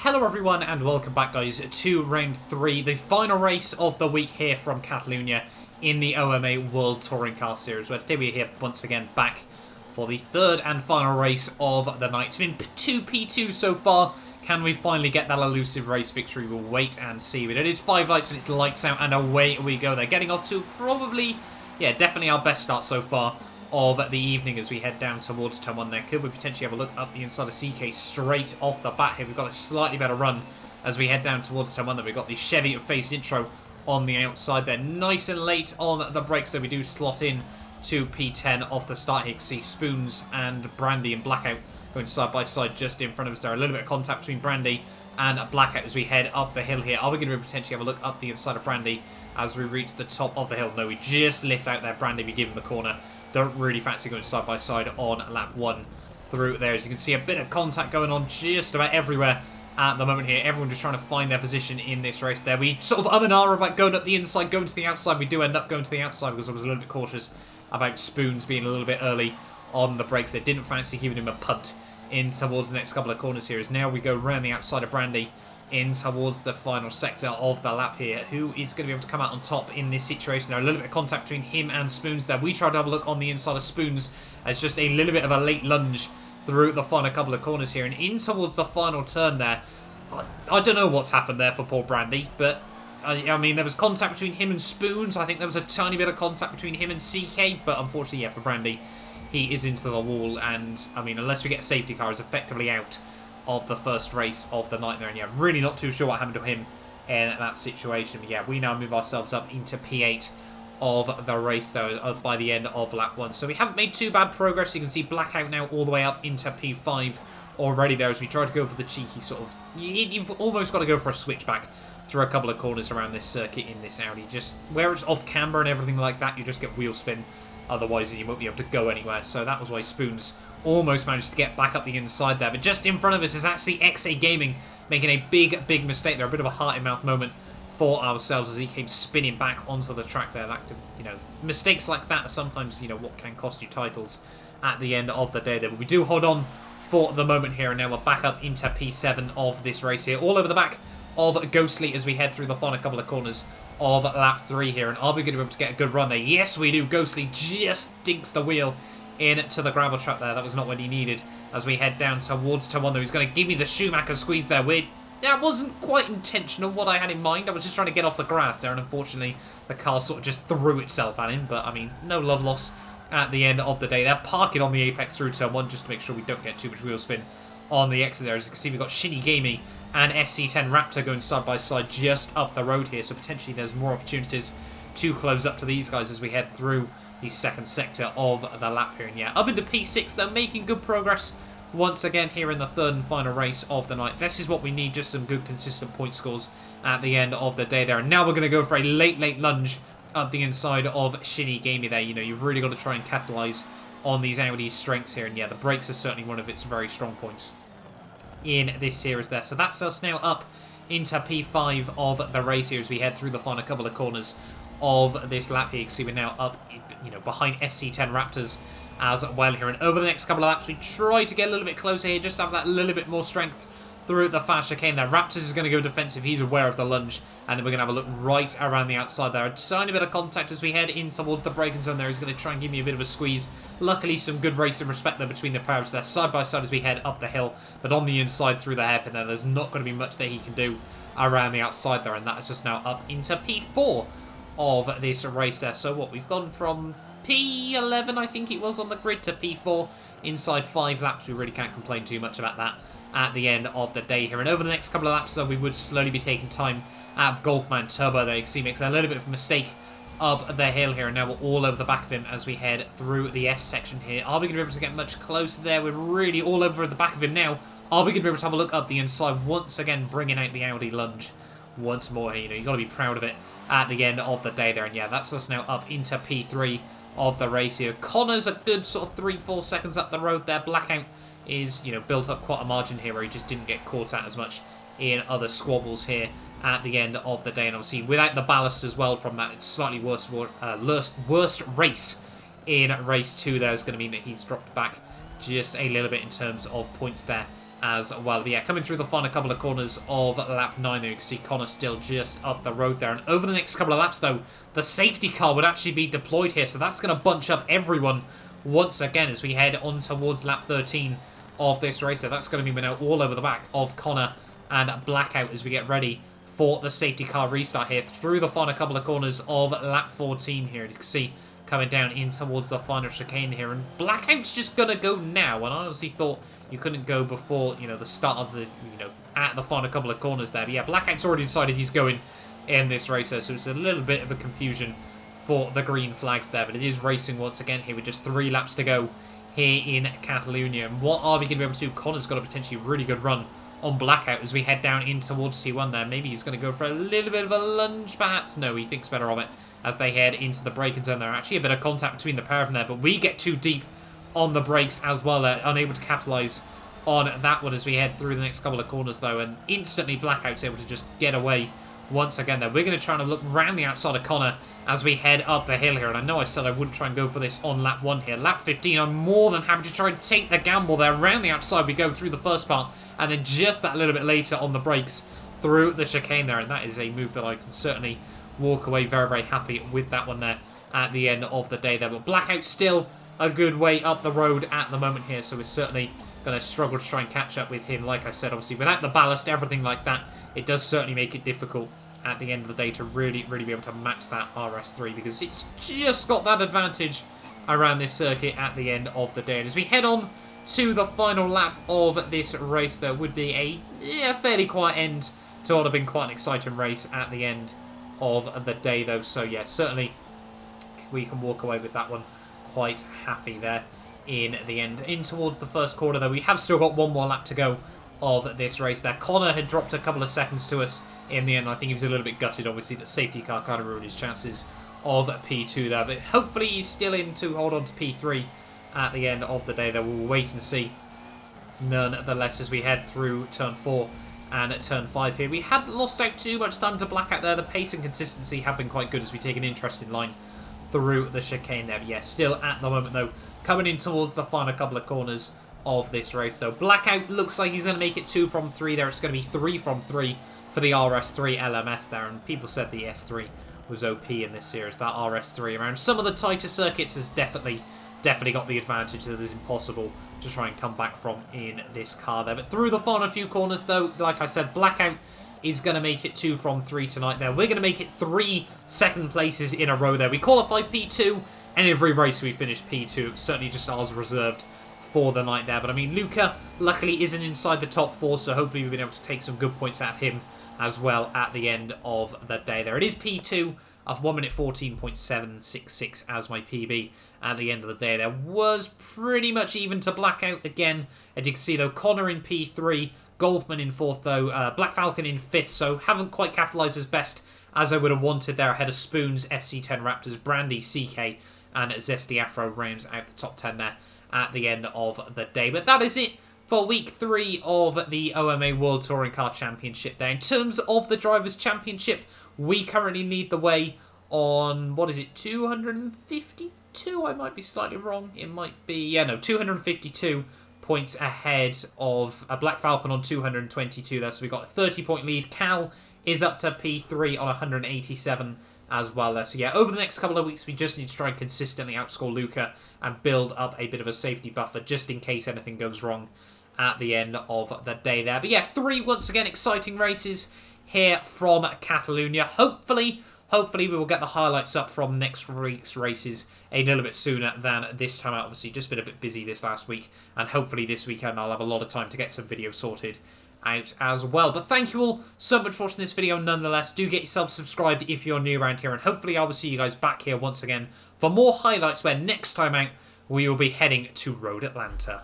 Hello everyone and welcome back guys to round 3, the final race of the week here from Catalunya in the OMA World Touring Car Series, where today we're here once again back for the third and final race of the night. It's been 2 P2 so far. Can we finally get that elusive race victory? We'll wait and see. But it is 5 lights and it's lights out and away we go. They're getting off to probably, definitely our best start so far of the evening as we head down towards turn 1 there. Could we potentially have a look up the inside of CK straight off the bat here? We've got a slightly better run as we head down towards turn 1 there. We've got the Chevy phased intro on the outside there. Nice and late on the brakes, so we do slot in to P10 off the start here. You can see Spoons and Brandy and Blackout going side by side just in front of us there. A little bit of contact between Brandy and Blackout as we head up the hill here. Are we going to potentially have a look up the inside of Brandy as we reach the top of the hill? No, we just lift out there. Brandy, we give him the corner. Don't really fancy going side by side on lap 1 through there. As you can see, a bit of contact going on just about everywhere at the moment here. Everyone just trying to find their position in this race there. We sort of and ah about going up the inside, going to the outside. We do end up going to the outside because I was a little bit cautious about Spoons being a little bit early on the brakes. They didn't fancy giving him a punt in towards the next couple of corners here. As now we go around the outside of Brandy in towards the final sector of the lap here. Who is going to be able to come out on top in this situation? There a little bit of contact between him and Spoons there. We tried to have a look on the inside of Spoons as just a little bit of a late lunge through the final couple of corners here and in towards the final turn there. I don't know what's happened there for poor Brandy, but I mean, there was contact between him and Spoons. I think there was a tiny bit of contact between him and CK, but unfortunately, for Brandy, he is into the wall, and I mean, unless we get a safety car, is effectively out of the first race of the night there. And really not too sure what happened to him in that situation. But we now move ourselves up into P8 of the race though by the end of lap 1. So we haven't made too bad progress. You can see Blackout now all the way up into P5 already there as we try to go for the cheeky sort of... You've almost got to go for a switchback through a couple of corners around this circuit in this Audi. Just where it's off camber and everything like that, you just get wheel spin. Otherwise, you won't be able to go anywhere. So that was why Spoons almost managed to get back up the inside there. But just in front of us is actually XA Gaming making a big mistake there. A bit of a heart-in-mouth moment for ourselves as he came spinning back onto the track there. That could, mistakes like that are sometimes, what can cost you titles at the end of the day there. But we do hold on for the moment here. And now we're back up into P7 of this race here. All over the back of Ghostly as we head through the final couple of corners of lap 3 here. And are we going to be able to get a good run there? Yes, we do. Ghostly just dinks the wheel into the gravel trap there. That was not what he needed as we head down towards turn 1 though. He's going to give me the Schumacher squeeze there. That wasn't quite intentional what I had in mind. I was just trying to get off the grass there, and unfortunately the car sort of just threw itself at him. But I mean, no love lost at the end of the day. They're parking on the apex through turn 1 just to make sure we don't get too much wheel spin on the exit there. As you can see, we've got Shinny Gamey and SC10 Raptor going side by side just up the road here. So potentially there's more opportunities to close up to these guys as we head through the second sector of the lap here. And up into P6, they're making good progress once again here in the third and final race of the night. This is what we need, just some good consistent point scores at the end of the day there. And now we're going to go for a late lunge up the inside of Shinny Gamey there. You've really got to try and capitalise on these Audi's strengths here. And the brakes are certainly one of its very strong points in this series there. So that's us now up into P5 of the race here as we head through the final couple of corners of this lap here. You can see we're now up, behind SC10 Raptors as well here. And over the next couple of laps, we try to get a little bit closer here, just have that little bit more strength through the fast chicane there. Raptors is going to go defensive. He's aware of the lunge, and then we're going to have a look right around the outside there. A tiny bit of contact as we head in towards the braking zone there. He's going to try and give me a bit of a squeeze. Luckily, some good racing respect there between the powers there, side by side as we head up the hill. But on the inside through the hairpin there, there's not going to be much that he can do around the outside there, and that is just now up into P4 of this race there. So what, we've gone from P11, I think it was on the grid, to P4 inside 5 laps. We really can't complain too much about that at the end of the day here. And over the next couple of laps though, we would slowly be taking time out of Golfman Turbo there. You can see makes a little bit of a mistake up the hill here, and now we're all over the back of him as we head through the S section here. Are we going to be able to get much closer there? We're really all over the back of him now. Are we going to be able to have a look up the inside once again, bringing out the Audi lunge once more here? You've got to be proud of it at the end of the day there. And that's us now up into P3 of the race here. Connor's a good sort of 3-4 seconds up the road there. Blackout is, built up quite a margin here where he just didn't get caught out as much in other squabbles here at the end of the day. And obviously without the ballast as well from that slightly worst race in race 2 there is going to mean that he's dropped back just a little bit in terms of points there as well. But yeah, coming through the final couple of corners of lap 9 there, you can see Connor still just up the road there. And over the next couple of laps, though, the safety car would actually be deployed here. So that's going to bunch up everyone once again as we head on towards lap 13 of this race. So that's going to be now all over the back of Connor and Blackout as we get ready for the safety car restart here through the final couple of corners of lap 14 here. You can see coming down in towards the final chicane here. And Blackout's just going to go now. And I honestly thought you couldn't go before, you know, the start of the, you know, at the final couple of corners there. But yeah, Blackout's already decided he's going in this race there. So it's a little bit of a confusion for the green flags there. But it is racing once again here with just 3 laps to go here in Catalunya. And what are we going to be able to do? Connor's got a potentially really good run on Blackout as we head down in towards C1 there. Maybe he's going to go for a little bit of a lunge, perhaps. No, he thinks better of it as they head into the braking zone. There actually a bit of contact between the pair of them there, but we get too deep on the brakes as well, unable to capitalise on that one as we head through the next couple of corners, though, and instantly Blackout's able to just get away once again there. We're going to try and look round the outside of Connor as we head up the hill here, and I know I said I wouldn't try and go for this on lap 1 here. Lap 15, I'm more than happy to try and take the gamble there. Round the outside we go through the first part, and then just that little bit later on the brakes through the chicane there, and that is a move that I can certainly walk away very, very happy with that one there at the end of the day there. But Blackout's still a good way up the road at the moment here, so we're certainly going to struggle to try and catch up with him. Like I said, obviously, without the ballast, everything like that, it does certainly make it difficult at the end of the day to really be able to match that RS3, because it's just got that advantage around this circuit at the end of the day. And as we head on to the final lap of this race, there would be a fairly quiet end to what would have been quite an exciting race at the end of the day, though. So yeah, certainly we can walk away with that one quite happy there in the end. In towards the first quarter, though, we have still got one more lap to go of this race there. Connor had dropped a couple of seconds to us in the end. I think he was a little bit gutted, obviously, that safety car kind of ruined his chances of P2 there, but hopefully he's still in to hold on to P3 at the end of the day, though. We'll wait and see nonetheless as we head through turn 4 and turn 5 here. We hadn't lost out too much time to Blackout there. The pace and consistency have been quite good as we take an interesting line through the chicane there. But yeah, still at the moment, though, coming in towards the final couple of corners of this race, though. Blackout looks like he's going to make it 2 from 3 there. It's going to be 3 from 3 for the RS3 LMS there, and people said the S3 was OP in this series. That RS3 around some of the tighter circuits has definitely got the advantage that is impossible to try and come back from in this car there. But through the final few corners, though, like I said, Blackout is going to make it 2 from 3 tonight there. We're going to make it 3 second places in a row there. We qualified P2, and every race we finished P2. It's certainly just ours reserved for the night there. But I mean, Luca luckily isn't inside the top 4, so hopefully we've been able to take some good points out of him as well at the end of the day there. It is P2 of 1 minute 14.766 as my PB at the end of the day. There was pretty much even to Blackout again. And you can see, though, Connor in P3, Golfman in 4th, though, Black Falcon in 5th, so haven't quite capitalised as best as I would have wanted there ahead of Spoons, SC10 Raptors, Brandy, CK, and Zesty Afro rounds out the top 10 there at the end of the day. But that is it for week 3 of the OMA World Touring Car Championship there. In terms of the Drivers' Championship, we currently lead the way on, 252? I might be slightly wrong. It might be, 252 points ahead of a Black Falcon on 222 there. So we've got a 30-point lead. Cal is up to P3 on 187 as well there. So yeah, over the next couple of weeks, we just need to try and consistently outscore Luca and build up a bit of a safety buffer just in case anything goes wrong at the end of the day there. But yeah, 3 once again exciting races here from Catalunya. Hopefully we will get the highlights up from next week's races a little bit sooner than this time out. Obviously, just been a bit busy this last week, and hopefully this weekend I'll have a lot of time to get some videos sorted out as well. But thank you all so much for watching this video nonetheless. Do get yourself subscribed if you're new around here, and hopefully I will see you guys back here once again for more highlights where next time out we will be heading to Road Atlanta.